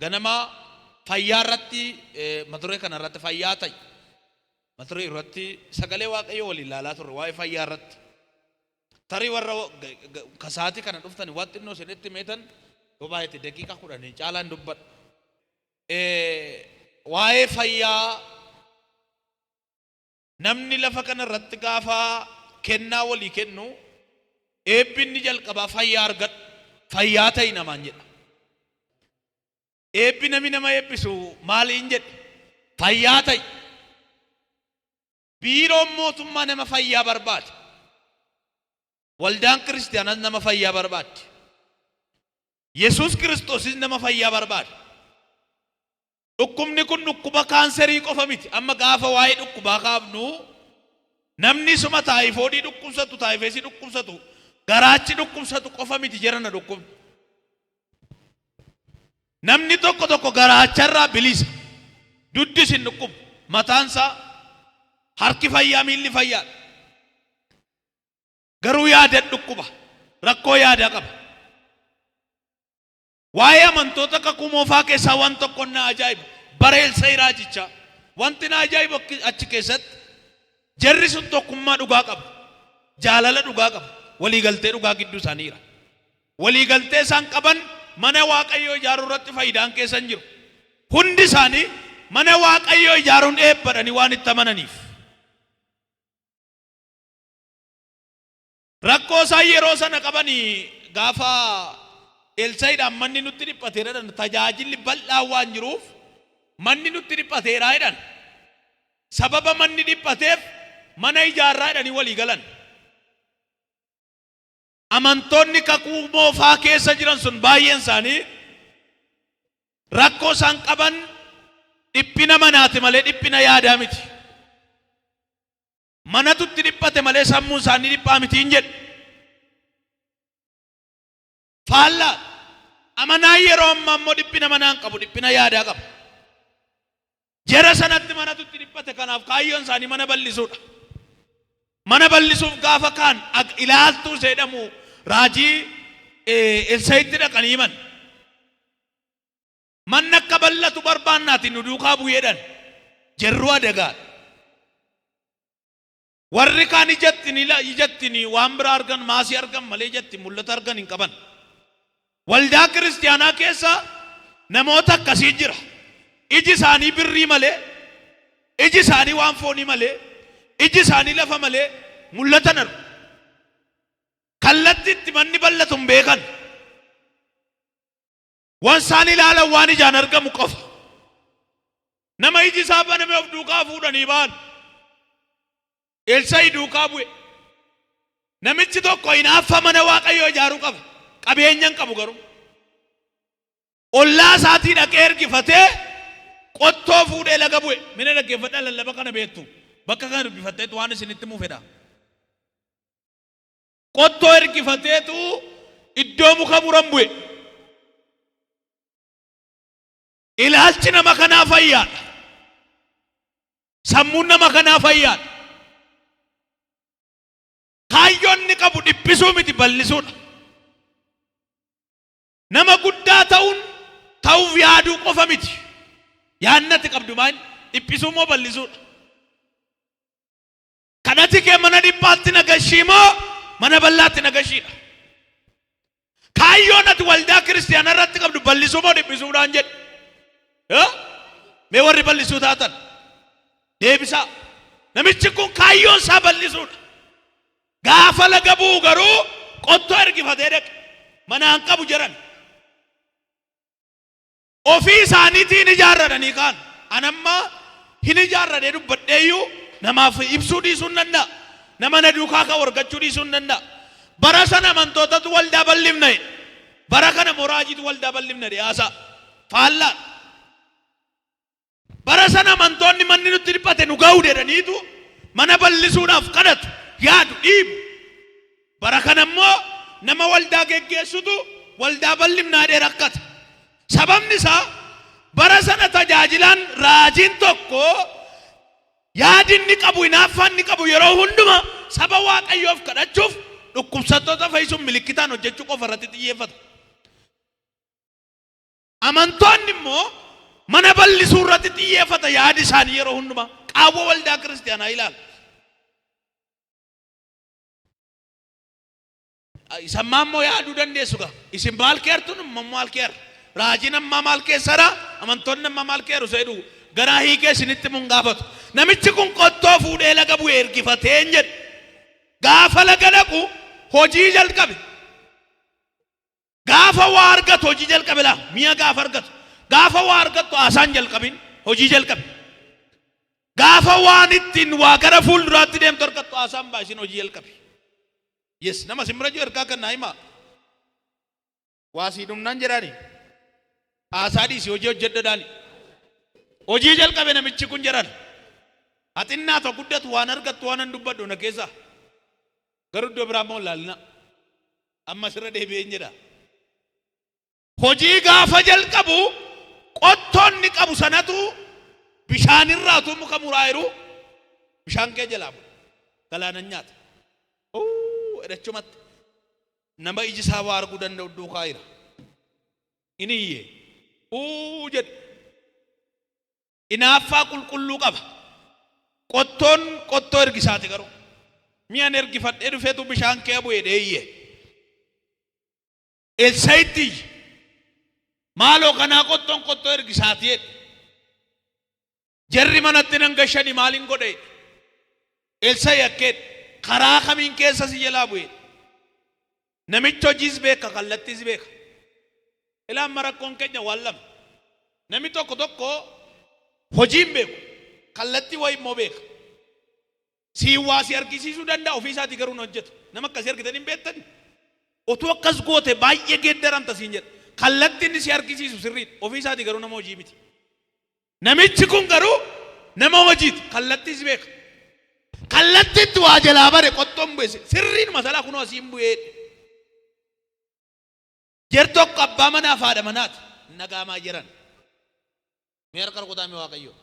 ganama fayyaa irratti mata duree kana irratti fayyaa ta'e mata duree irratti sagalee waaqayyoo waliin ilaalaa turre waa'ee fayyaa irratti tarii warra kasaati kana dhuftani waan xinnoo isinitti meetan yoo baay'ate daqiiqa 10 caalaan dubbadha waa'ee fayyaa namni lafa kana irratti gaafa kennaa walii kennu eebbinni jalqabaa fayyaa argadhu fayyaa ta'e namaan jedha. Eebbi namni nama eebbisu maaliin jedhe fayyaa ta'e. Biiroon mootummaa nama fayyaa barbaada. Waldaan kiristaanaa nama fayyaa barbaaddi. Yesuus Kiristoosis nama fayyaa barbaada. Dhukkubni kun dhukkuba kaanserii qofa miti. Amma gaafa waa'ee dhukkubaa kaafnu namni suma taayifoodii dhukkubsatu, taayifeesii dhukkubsatu, garaachi dhukkubsatu qofa miti jirana dhukkubni. Namni tokko tokko garaacharraa bilisa. Duddis hin dhukkubu. Mataansaa harki fayyaa miilli fayyaa. Garuu yaada dhukkuba. Rakkoo yaada qaba. Waa'ee amantoota kakuu moofaa keessaa waan tokko na ajaa'iba. Bareelsa iraajicha. Wanti na ajaa'ibu achi keessatti jarri sun tokkummaa dhugaa qaba. Jaalala dhugaa qaba. Waliigaltee dhugaa gidduu isaaniira. Waliigaltee isaan qaban mana waaqayyoo ijaaruu irratti faayidaan keessan jiru. Hundi isaanii mana waaqayyoo ijaaruun eebbadhanii waan itti amananiif. Rakkoo isaa yeroo sana qabanii gaafa Elsaa'iidhaan manni nutti dhiphateera jedhan tajaajilli bal'aa waan jiruuf manni nutti dhiphateera jedhan. Sababa manni dhiphateef mana ijaarraa jedhanii walii galan. Amantoonni kakuu moofaa keessa jiran sun baay'een isaanii rakkoo isaan qaban dhiphina manaati malee dhiphina yaadaa miti. Manatutti dhiphate malee sammuun isaanii dhiphaa miti hin jedhu. Faallaa amanaa yeroo ammaa immoo dhiphina manaan qabu dhiphina yaadaa qaba. Jara sanatti manatutti dhiphate kanaaf kaayyoon isaanii mana bal'isuudha. Mana bal'isuuf gaafa kaan ilaaltuu jedhamu raajii Elsaa'iitti dhaqanii himan. Manni akka bal'atu barbaannaatiin nu duukaa bu'eedhaan jarruu adagaa. Warri kaan ijattiin waan biraa argan maasii argan malee ijattiin mul'ata argan hin qaban. Waldaa kiristaanaa keessa namoota akkasii jira. Iji isaanii birrii malee, iji isaanii waan foonii malee, iji isaanii lafa malee mul'atan argu. Kallattiitti manni bal'atu hin beekan. Waan isaan ilaalan waan ijaan argamu qofa. Nama iji isaa baname of duukaa fuudhanii ba'an. Elsaa'ii duukaa bu'e. Namichi tokko hinaaffa mana waaqayyoo ijaaruu qaba. Qabeenyan qabu garuu. Ollaa isaatii dhaqee ergifatee qottoo fuudhee laga bu'e. Mina dhaggeeffadhaa lallaba kana beektu. Bakka kana dubbifatteetu waan isinitti muu fedha. Qottoo ergifateetu iddoo muka muran bu'e. Ilaalchi nama kanaa fayyaadha. Sammuun nama kanaa fayyaadha. Kaayyoon inni qabu dhiphisuu miti bal'isuudha. Nama guddaa ta'uuf yaaduu qofa miti. Yaannati qabdu maal dhiphisuu moo bal'isuudha. Kadhati kee mana dhiphaatti nagashii moo mana bal'aatti nagashiidha. Kaayyoon ati waldaa kiristaanaa irratti qabdu bal'isuu moo dhiphisuudhaan jedhu. Mee warri bal'isuu taatan deebisaa. Namichi kun kaayyoon isaa bal'isuudha. Gaafa laga bu'u garuu qottoo ergifatee dhaqe. Manaan qabu jiran. Ofii isaaniitiin ijaarratanii kaan. Anammaa hin ijaarratee dubbadheeyyuu namaaf ibsuu dhiisuu hin danda'a. Nama na duukaa kan wargachuu dhiisuu hin danda'a. Bara sana amantootatu waldaa bal'ifna. Bara kana moraajiitu waldaa bal'ifna dhiyaasaa. Faallaa. Bara sana amantoonni manni nutti dhiphate nu ga'uu jedhaniitu mana bal'isuudhaaf kadhatu. Yaadu dhiibu. Bara kana immoo nama waldaa geggeessutu waldaa bal'ifnaadhee rakkata. Sababni isaa bara sana tajaajilaan raajiin tokko yaadinni qabu hinaaffaanni qabu yeroo hunduma saba waaqayyoof kadhachuuf dhukkubsattoota fayyisuun milikitaan hojjechuu qofa irratti xiyyeeffata. Amantoonni immoo mana bal'isuu irratti xiyyeeffata yaadi isaanii yeroo hundumaa qaawwa waldaa kiristaanaa ilaala. Isammaa immoo yaaduu dandeessu gaa. Isin maal keertuun immoo maal keer. Raajiin ammaa maal keessara amantoonni ammaa maal keeru seedu garaa hiikee isinitti mun gaafatu. Namichi kun qottoo fuudhee laga bu'ee ergifatee hin jedhu. Gaafa laga dhaqu hojii jalqabe. Gaafa waa argatu hojii jalqabe laa mi'a gaafa argatu. Gaafa waa argatu haasaan jalqabin hojii jalqabe. Gaafa waan ittiin waa gara fuulduraatti deemtu argattu haasaan baasin hojii jalqabe. Yes, nama simbira jiru ergaa kan naa himaa. Waa sii dhumnaan jedhaani. Haasaa dhiisii hojii hojjedhadhaani. Hojii jalqabe namichi kun jedhan. Atinnaa ta'u guddatu waan argattu waan hin dubbadhu na keessa. Garuu iddoo biraa immoo laalina. Amma sirra deebi'een jedha. Hojii gaafa jalqabu qottoonni qabu sanatu bishaan irraa utuu muka muraa jiru bishaan kee jalaa bu'a. Galaana nyaata. Edachumatti nama iji isaa waa arguu danda'u duukaa jira. Inni iyyee jedhe inaaffaa qulqulluu qaba. Qottoon qottoo ergisaati garuu mi'an ergifadhee dhufeetu bishaan kee bu'ee dheeyyee. Elsaa'itti maaloo kanaa qottoon qottoo ergisaati jedhe. Jarri manatti nan gashanii maaliin godhe? Elsaa'i akkeedha. Karaa kamiin keessa si jalaa bu'e? Namichi hojiis beeka, kallattiis beeka. Ilaan marakkoon keenya waan lama. Namni tokko tokko hojiin beeku, kallattii wayii immoo beeka. Siin waa si argisiisuu danda'a ofii isaatii garuu hin hojjetu. Nama akkasii argitan hin beektani. Otuu akkas goote baay'ee geeddaramta siin jedha. Kallattiin si argisiisu sirriidha. Ofii isaatii garuu nama hojii miti. Namichi kun garuu nama hojiiti, kallattiis beeka. Kallattiitti waa jalaa bare qottoon bu'e sirriin masalaa kunoo asiin bu'ee. Jer tokko abbaa manaa fi haadha manaati nagaamaa jiran. Mee harka rukutaa mee Waaqayyo.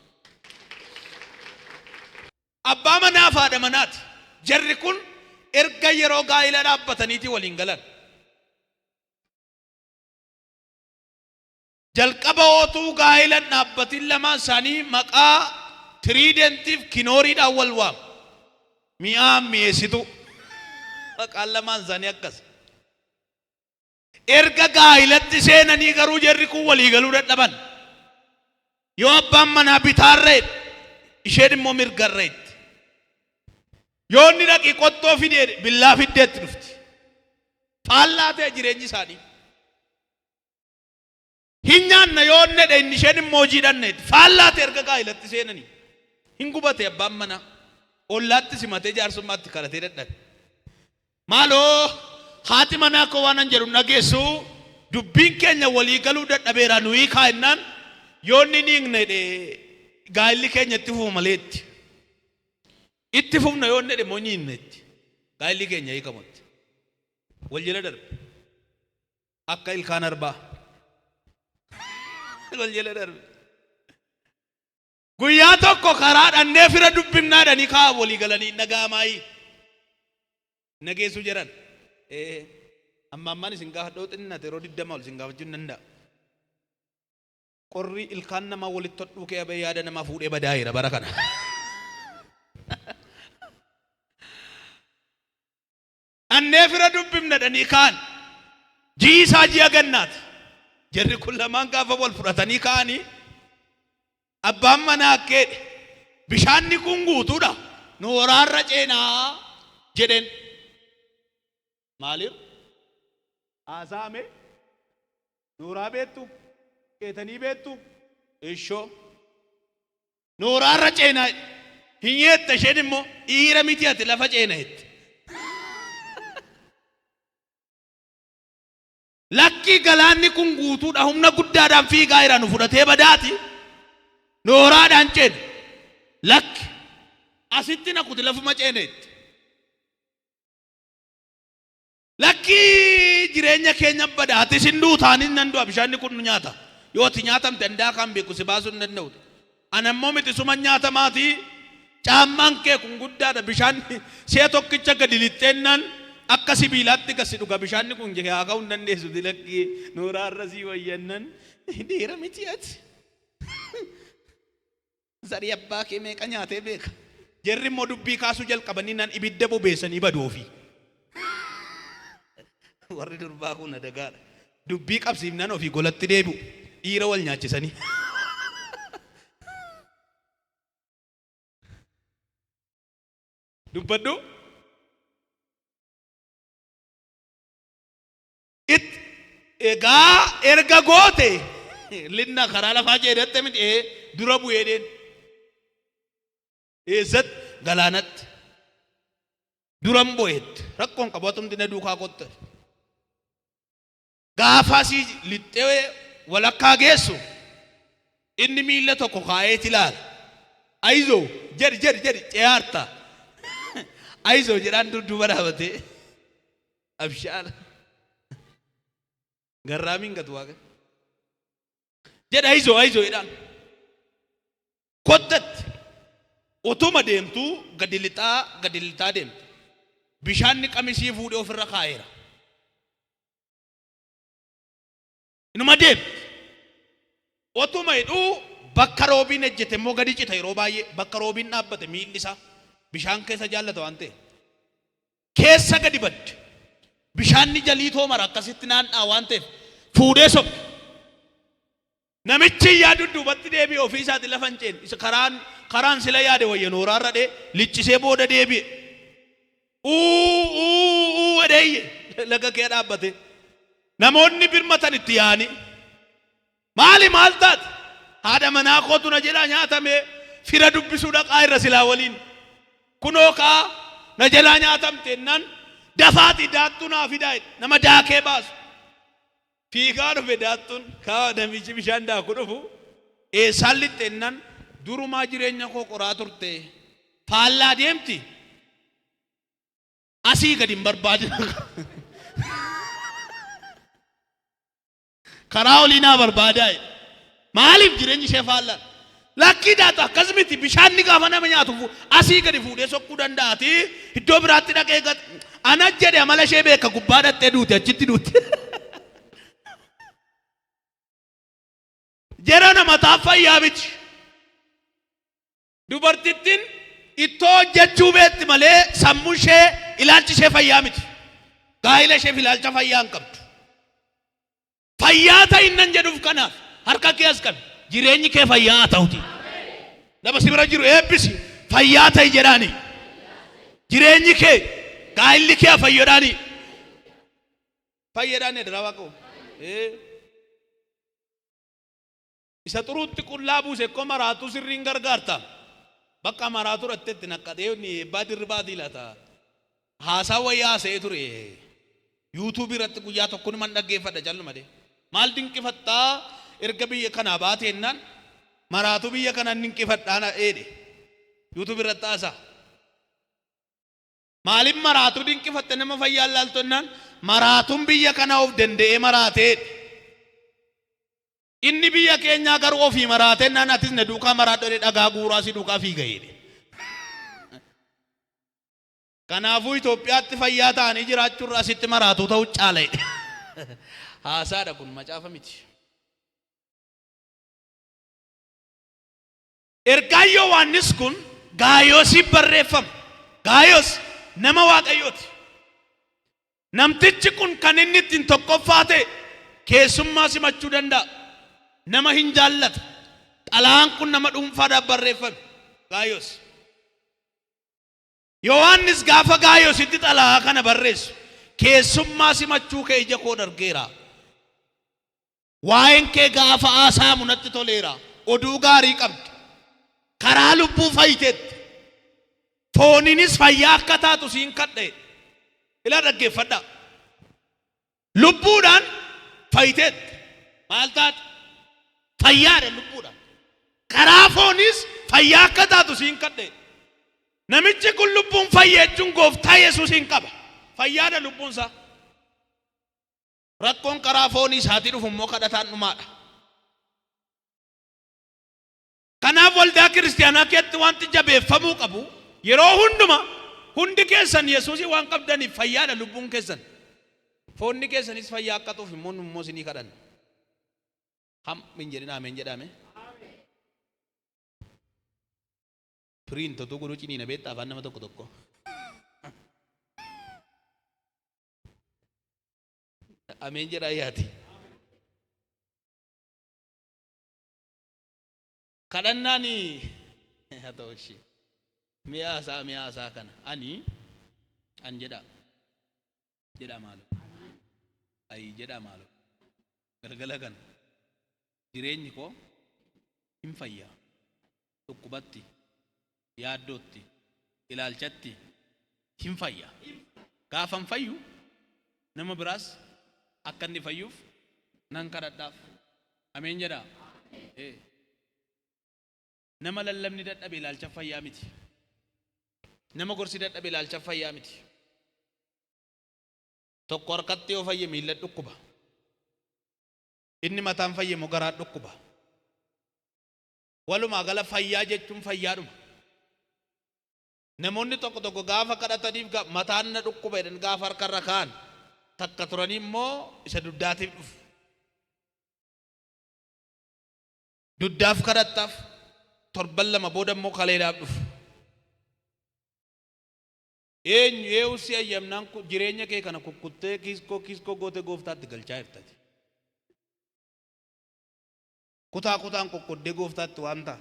Abbaa manaa fi haadha manaati. Jarri kun erga yeroo gaa'ila dhaabbataniitii waliin galan. Jalqaba ootuu gaa'ila dhaabbatiin lamaan isaanii maqaa tiriidentiif kinooriidhaan wal waamu. Mi'aan mi'eessitu maqaan lamaan isaanii akkas. Erga gaa'ilatti seenanii garuu jarri kun walii galuu dadhaban. Yoo abbaan manaa bitaarreedha isheen immoo mirgarreetti. Yoo inni dhaqii qottoo fidee billaa fiddeetti dhufti. Faallaa ta'e jireenyi isaanii. Hin nyaanna yoo inni dhaqe inni isheen immoo hojii dhanneetti. Faallaa ta'e erga gaa'ilatti seenanii. Hin gubate abbaan manaa. Ollaatti simatee jaarsummaatti kadhatee dadhabe. Maaloo haati manaa koo waan an jedhu nageessu dubbiin keenya walii galuu dadhabeera nuyi kaa'ennaan yoo inni ni hiikne gaa'illi keenya itti fufu maleetti. Itti fufna yoo inni moo ni hiiknetti. Gaa'illi keenya hiikamutti. Wal jala darbe. Akka ilkaan arbaa. Wal jala darbe. Guyyaa tokko karaa dhannee fira dubbifnaadhanii kaa walii galanii nagaamaayii. Nageessu jedhan. Amma ammaan isin gaafa dhooxinnate yeroo 20 ol isin gaafachuu hin danda'a. Qorri ilkaan namaa walitti hodhuu kee abee yaada namaa fuudhee badaa'eera bara kana. Dhannee fira dubbifnadhanii kaan jiisaa ji'a gannaati. Jarri kun lamaan gaafa wal fudhatanii kaanii abbaan manaa akkeedhe bishaanni kun guutuudha nu waraarra ceenaa jedhen. Maaliif? Haasaame nuuraa beektu keetanii beektu ishoo nuuraarra ceenaa hin yeetta isheen immoo dhiira miti ati lafa ceenaetti. Lakkii galaanni kun guutuudha humna guddaadhaan fiigaa jira nu fudhatee badaati. Nooraadhaan ceene lakki asitti naquti lafuma ceeneetti. Lakki jireenya keenya badaati isin duutaanis nan du'a bishaanni kun nu nyaata. Yoo ati nyaatamte dandaa kan beeku si baasuu hin danda'u. Anammoo miti suma nyaatamaati caammaan kee kun guddaadha bishaan see tokkicha gadi lixxeennaan akka sibiilaatti gasi dhuga bishaanni kun haa ka'uu hin dandeessu lakki nooraarra sii wayyannan dhiira miti ati. Zarii abbaa kee meeqa nyaatee beeka. Jarri immoo dubbii kaasuu jalqabanii naan ibidda bobeessanii baduu ofii. Warri durbaa kun adagaadha. Dubbii qabsiifnaan ofii golatti deebi'u. Dhiira wal nyaachisanii. Dubbadhu. Egaa erga goote linna karaa lafaa jedhatte miti dura bu'ee deen. Eessatti galaanatti. Duran bu'eetti. Rakkoon qabu atumti na duukaa qotte. Gaafa asii lixxee walakkaa geessu inni miila tokko kaa'eeti ilaala. Ayizoo jedhi ce'aarta. Ayizoo jedhaan dudduuba dhaabatee abshaala. Garraamiin gatu waaqa. Jedha ayizoo jedhaan. Kottatti utuma deemtuu gadi lixaa deemtu. Bishaanni qamisii fuudhee ofirra kaa'eera. Inuma deemtu. Otuma hidhuu bakka roobiin ejjete immoo gadi cita yeroo baay'ee bakka roobiin dhaabbate miilli isaa bishaan keessa jaallata waan ta'eef. Keessa gadi badde. Bishaanni jaliitoo mara akkasitti naannaa waan ta'eef fuudhee sobe. Namichi yaadu duubatti deebi'ee ofii isaatti lafa hin ceene. Isa karaan sila yaade wayya nooraarra dhee liccisee booda deebi'e. Wedheeyye laga kee dhaabbate. Namoonni birmatan itti yaani. Maal taate? Haadha manaa kootu na jalaa nyaatame fira dubbisuu dhaqaa irra silaa waliin. Kunoo kaa na jalaa nyaatamte nan dafaati daattuu naa fidaa nama daakee baasu. Fiigaa dhufe daattuun kaa namichi bishaan daaku dhufu eessaan lixxeen nan durumaa jireenya koo qoraa turte faallaa deemti. Asii gadi hin barbaadina. Karaa olii naa barbaadaa. Maaliif jireenyi ishee faallaa? Lakkii daata akkas miti bishaanni gaafa nama nyaatu asii gadi fuudhee sokkuu danda'ati. Iddoo biraatti dhaqee ana jedhe amala ishee beeka gubbaa dhattee duute achitti duute. Jara namaaf fayyaa miti. Dubartittiin ittoo hojjechuu beekti malee sammuu ishee ilaalchi ishee fayyaa miti. Gaa'ila isheef ilaalcha fayyaa hin qabdu. Fayyaa ta'in nan jedhuuf kanaaf harka kee as qabi. Jireenyi kee fayyaa haa ta'uti. Nama si bira jiru eebbisi fayyaa ta'i jedhaani. Jireenyi kee gaa'illi kee fayyadaani. Fayyadaani dara waaqoo. Isa xuruutti qullaa buuse ko maraatu sirriin gargaarta. Bakka maraatu rattetti naqqadee ni baadirri baadii laata. Haasaa wayyaa se'ee ture. YouTube irratti guyyaa tokko ni man dhaggeeffadha jalluma dee. Maal dinqifattaa erga biyya kanaa baateennan maraatu biyya kanaan dinqifadhaana eede. YouTube irratti haasaa. Maaliin maraatu dinqifatte nama fayyaa laaltonnaan maraatuun biyya kanaa of danda'ee maraatee. Inni biyya keenyaa garuu ofii maraatennaan atis na duukaa maraadhee dhagaa guuraa si duukaa fiiga'eedhe. Kanaafuu Itoophiyaatti fayyaa ta'anii jiraachuurraa asitti maraatuu ta'u caaladhe. Haasaadha kun macaafa miti. Ergaan Yohaannis kun Gaayoosiif barreeffama. Gaayoos nama Waaqayyooti. Namtichi kun kan inni ittiin tokkoffaa ta'e keessummaa simachuu danda'a. Nama hin jaallata. Xalaan kun nama dhuunfaadhaaf barreeffame. Gaayoos. Yohaannis gaafa Gaayoositti xalaa kana barreessu keessummaa simachuu kee ija koo dargeera. Waa'een kee gaafa haasaamu natti toleera. Oduu gaarii qabdi. Karaa lubbuu fayyiteetti. Fooninis fayyaa akka taatu siin kadhe. Ila dhaggeeffadhaa. Lubbuudhaan fayyiteetti. Maal taate? Fayyaadha lubbuudhaan. Karaa foonis fayyaa akka taatu siin kadhe. Namichi kun lubbuun fayyeechuun gooftaa Yesuusin qaba. Fayyaadha lubbuunsaa. Rakkoon karaa foonii isaatii dhufu immoo kadhataan dhumaadha. Kanaaf waldaa kiristaanaa keessatti wanti jabeeffamuu qabu yeroo hunduma hundi keessan Yesuusin waan qabdaniif fayyaadha lubbuun keessan. Foonni keessanis fayyaa akka ta'uuf immoo isinii kadhanna. ham min jedhina amen jedhame firiin toto godhuu ciniina beektaa afaan nama tokko tokko amen jedhaa yaati kadhannaani haa ta'u ishee mi'aasaa kana an jedha maalo ay jedha maalo galgala kana jireenyi koo hin fayyaa dhukkubatti yaaddootti ilaalchatti hin fayyaa gaafan fayyu nama biraas akka inni fayyuuf nan kadhadhaaf ameen jedha nama lallabni dadhabe ilaalcha fayyaa miti nama gorsi dadhabe ilaalcha fayyaa miti tokko harkatti yoo fayye miilla dhukkuba inni mataan fayye moo garaa dhukkuba walumaa gala fayyaa jechuun fayyaadhuma namoonni tokko tokko gaafa kadhataniif mataan na dhukkuba jedhan gaafa harkarra kaan takka turanii immoo isa duddaatiif dhufu duddaaf kadhattaaf torban lama booda immoo kaleedhaaf dhufu eenyu si ayyamnaan jireenya kee kana kukkuttee kiiskoo goote gooftaatti galchaa jirtati kutaan kokkoddee gooftaatti waan ta'a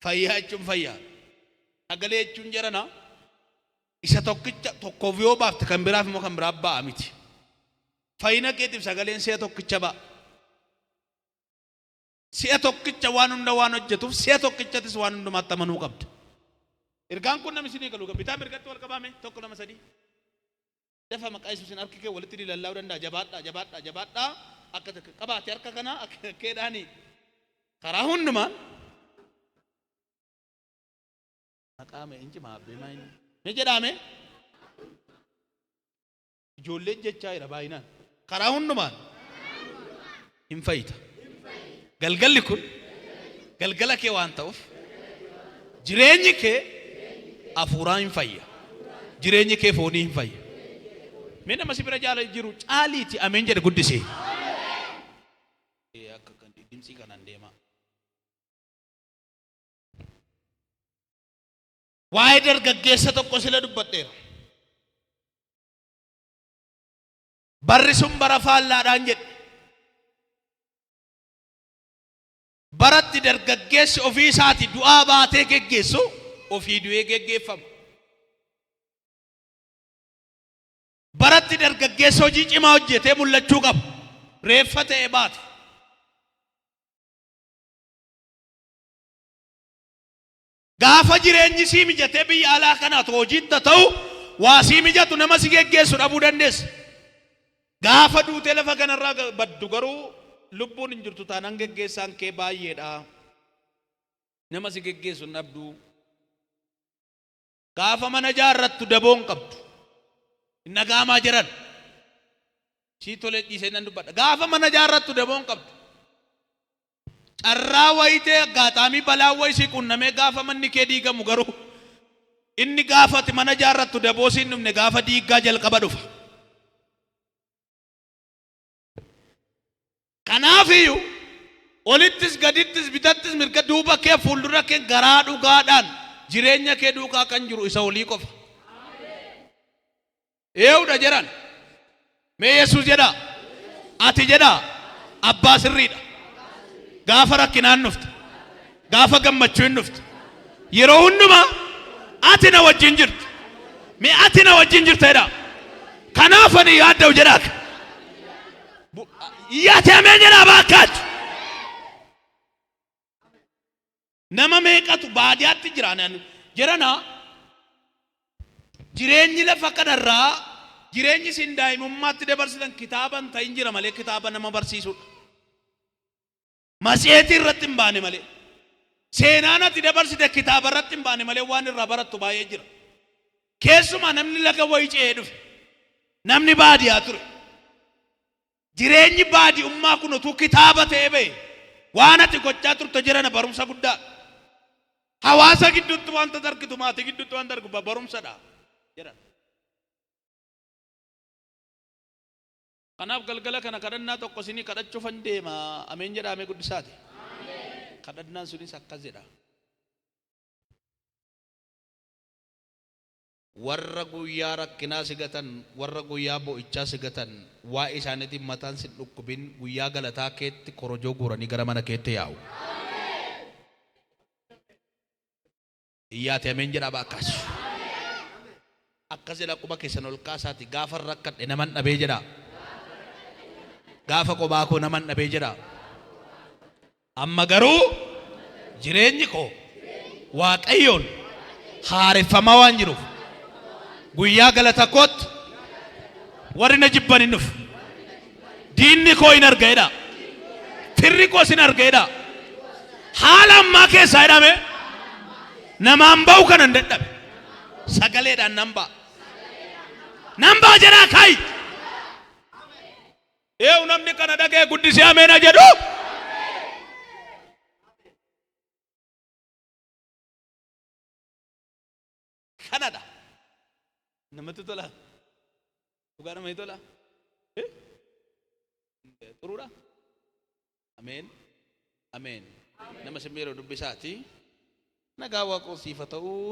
fayyaa jechuun fayyaa sagalee jechuun jarana isa tokkoof yoo baafte kan biraaf immoo kan biraaf ba'a miti fayyina keetiif sagaleen si'a tokkicha ba'a si'a tokkicha waan hunda waan hojjetuuf si'a tokkichattis waan hundumaatti amanuu qabda ergaan kun namni isinii galu bitaa mirgatti wal qabame tokko nama sadii dafa maqaa Yesuusiin harki kee walitti dilallaa'uu danda'a jabaadhaa akka qabaate harka kana akka keedhaani karaa hundumaan maqaame inci maabbee maayini ni jedhame ijoolleen jechaa jira baay'inaan karaa hundumaan hin fayyita galgalli kun galgala kee waan ta'uuf jireenyi kee afuuraan hin fayya jireenyi kee foonii hin fayya mee nama si bira jaala jiru caaliiti ameen jedhe guddisee akka kan dimsii kanaan deema waa'ee dargaggeessa tokko sila dubbadheera barri sun bara faallaadhaan jedhe baratti dargaggeessi ofii isaati du'aa baatee geggeessu ofii du'ee geggeeffama baratti dargaggeessa hojii cimaa hojjetee mul'achuu qabu reeffa ta'ee baate gaafa jireenyi sii mijatee biyya alaa kanaatu hojiitti ta'u waa sii mijatu nama si geggeessu dhabuu dandeessa gaafa duutee lafa kanarraa baddu garuu lubbuun hin jirtu taanaan geggeessaan kee baay'eedha nama si geggeessu dhabduu gaafa mana jaarrattu daboon qabdu nagaamaa jiran sii tolee dhiisee nan dubbadha gaafa mana jaarrattu daboon qabdu carraa wayitee gaataamii balaa wayisii qunnamee gaafa manni kee diigamu garuu inni gaafati mana jaarrattu daboo siin dhumne gaafa diiggaa jalqaba dhufa kanaafiyyuu olittis gadittis bitattis mirga duuba kee fuuldura kee garaa dhugaadhaan jireenya kee duukaa kan jiru isa olii qofa eewudha jedhan mee Yesuus jedha ati jedha abbaa sirriidha gaafa rakkinaan dhufte gaafa gammachuu hin dhufte yeroo hundumaa ati na wajjin jirtu mee ati na wajjin jirta jedha kanaaf ani yaadda'u jedhaa yaate ameen jedhaa baakkaatu nama meeqatu baadiyaatti jirana jireenyi lafa kanarraa jireenyi sin daa'imummaatti dabarsitan kitaaban ta'in jira malee kitaaba nama barsiisudha mas'eetii irratti hin baane malee seenaan ati dabarsite kitaaba irratti hin baane malee waan irraa barattu baay'ee jira keessumaa namni laga wayii ce'ee dhufe namni baadiyaa ture jireenyi baadiyummaa kun utuu kitaaba ta'ee ba'e waan ati gochaa turte jirana barumsa guddaa hawaasa gidduutti wanta dargitu maatii gidduutti wanta dargu barumsadha jedhan Kanaaf galgala kana kadhannaa tokko isinii kadhachuufan deema. Ameen jedhamee guddisaati. Kadhannaan sunis akkas jedha. Warra guyyaa rakkinaa sigatan, warra guyyaa boo'ichaa sigatan, waa isaaniitiin mataan sin dhukkubin guyyaa galataa keetti korojoo guuranii gara mana keetti yaa'u. Iyyaati ameen jedhaa baakkaas. Akkas jedha quba keessan ol kaasaati gaafa rakkadhe naman dhabee jedha. Gaafa qobaa koo naman dhabee jedha. Amma garuu jireenyi koo Waaqayyoon haareffamaa waan jiruuf guyyaa galata kootti warri na jibban hin dhufu. Diinni koo hin arga'edha. Firri koos hin arga'edha. Haala ammaa keessaa hidhame namaan ba'u kanan dadhabe. Sagaleedhaan nan ba'a. Nan ba'a jedhaa kaayi. Namni kana dhagee guddisee ameena jedhu. Kanadha. Namatti tola. Dhugaa namatti tola. Turuudha. Ameen. Ameen. Nama simmeeroo dubbisaati. Nagaa Waaqoo siifa ta'uu.